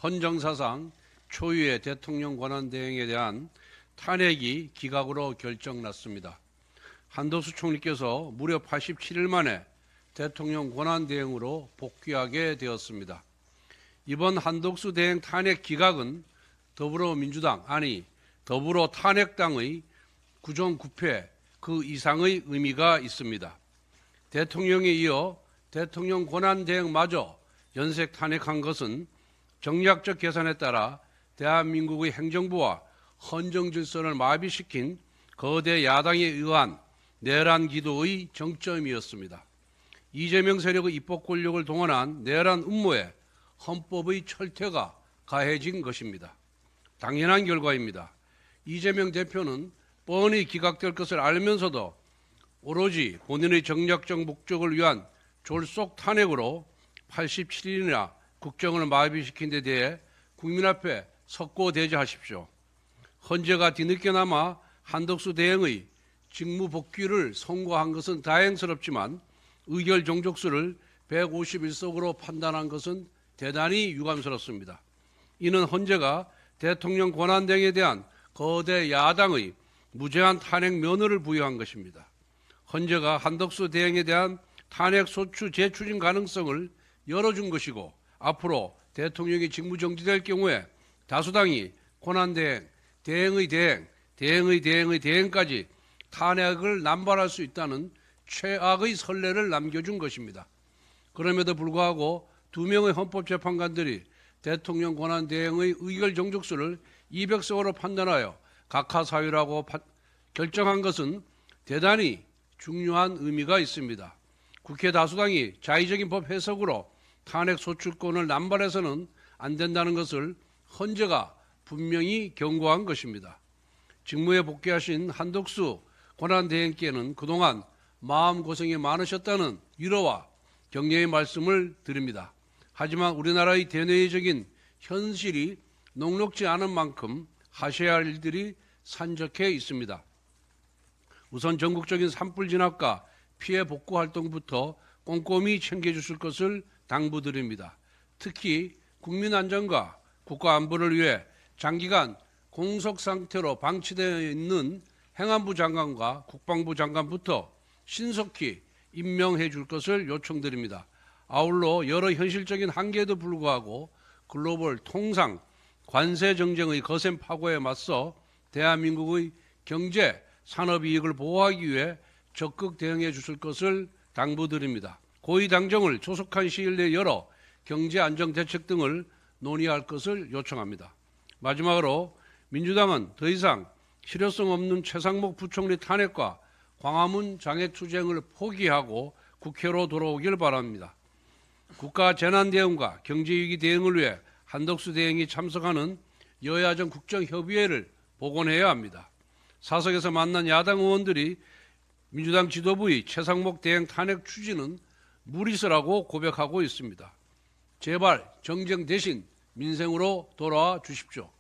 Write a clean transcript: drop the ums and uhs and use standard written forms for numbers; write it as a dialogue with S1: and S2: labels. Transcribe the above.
S1: 헌정사상 초유의 대통령 권한대행에 대한 탄핵이 기각으로 결정났습니다. 한덕수 총리께서 무려 87일 만에 대통령 권한대행으로 복귀하게 되었습니다. 이번 한덕수 대행 탄핵 기각은 더불어민주당, 더불어 탄핵당의 구정구패 그 이상의 의미가 있습니다. 대통령에 이어 대통령 권한대행마저 연색 탄핵한 것은 정략적 계산에 따라 대한민국의 행정부와 헌정질서를 마비시킨 거대 야당에 의한 내란 기도의 정점이었습니다. 이재명 세력의 입법 권력을 동원한 내란 음모에 헌법의 철퇴가 가해진 것입니다. 당연한 결과입니다. 이재명 대표는 뻔히 기각될 것을 알면서도 오로지 본인의 정략적 목적을 위한 졸속 탄핵으로 87일이나 국정을 마비시킨 데 대해 국민 앞에 석고대죄하십시오. 헌재가 뒤늦게나마 한덕수 대행의 직무 복귀를 선고한 것은 다행스럽지만 의결 종족수를 151석으로 판단한 것은 대단히 유감스럽습니다. 이는 헌재가 대통령 권한대행에 대한 거대 야당의 무제한 탄핵 면허를 부여한 것입니다. 헌재가 한덕수 대행에 대한 탄핵 소추 재추진 가능성을 열어준 것이고 앞으로 대통령이 직무정지될 경우에 다수당이 권한대행, 대행의 대행, 대행의 대행의 대행까지 탄핵을 남발할 수 있다는 최악의 선례를 남겨준 것입니다. 그럼에도 불구하고 2명의 헌법재판관들이 대통령 권한대행의 의결 종족수를 200석으로 판단하여 각하사유라고 결정한 것은 대단히 중요한 의미가 있습니다. 국회 다수당이 자의적인 법 해석으로 탄핵 소추권을 남발해서는 안 된다는 것을 헌재가 분명히 경고한 것입니다. 직무에 복귀하신 한덕수 권한대행께는 그동안 마음고생이 많으셨다는 위로와 격려의 말씀을 드립니다. 하지만 우리나라의 대내적인 현실이 녹록지 않은 만큼 하셔야 할 일들이 산적해 있습니다. 우선 전국적인 산불 진압과 피해 복구 활동부터 꼼꼼히 챙겨주실 것을 당부드립니다. 특히 국민 안전과 국가 안보를 위해 장기간 공석 상태로 방치되어 있는 행안부 장관과 국방부 장관부터 신속히 임명해 줄 것을 요청드립니다. 아울러 여러 현실적인 한계에도 불구하고 글로벌 통상 관세 정쟁의 거센 파고에 맞서 대한민국의 경제, 산업 이익을 보호하기 위해 적극 대응해 주실 것을 당부드립니다. 고위 당정을 조속한 시일 내에 열어 경제 안정 대책 등을 논의할 것을 요청합니다. 마지막으로 민주당은 더 이상 실효성 없는 최상목 부총리 탄핵과 광화문 장애투쟁을 포기하고 국회로 돌아오길 바랍니다. 국가 재난대응과 경제위기 대응을 위해 한덕수 대행이 참석하는 여야정 국정협의회를 복원해야 합니다. 사석에서 만난 야당 의원들이 민주당 지도부의 최상목 대행 탄핵 추진은 무리수라고 고백하고 있습니다. 제발 정쟁 대신 민생으로 돌아와 주십시오.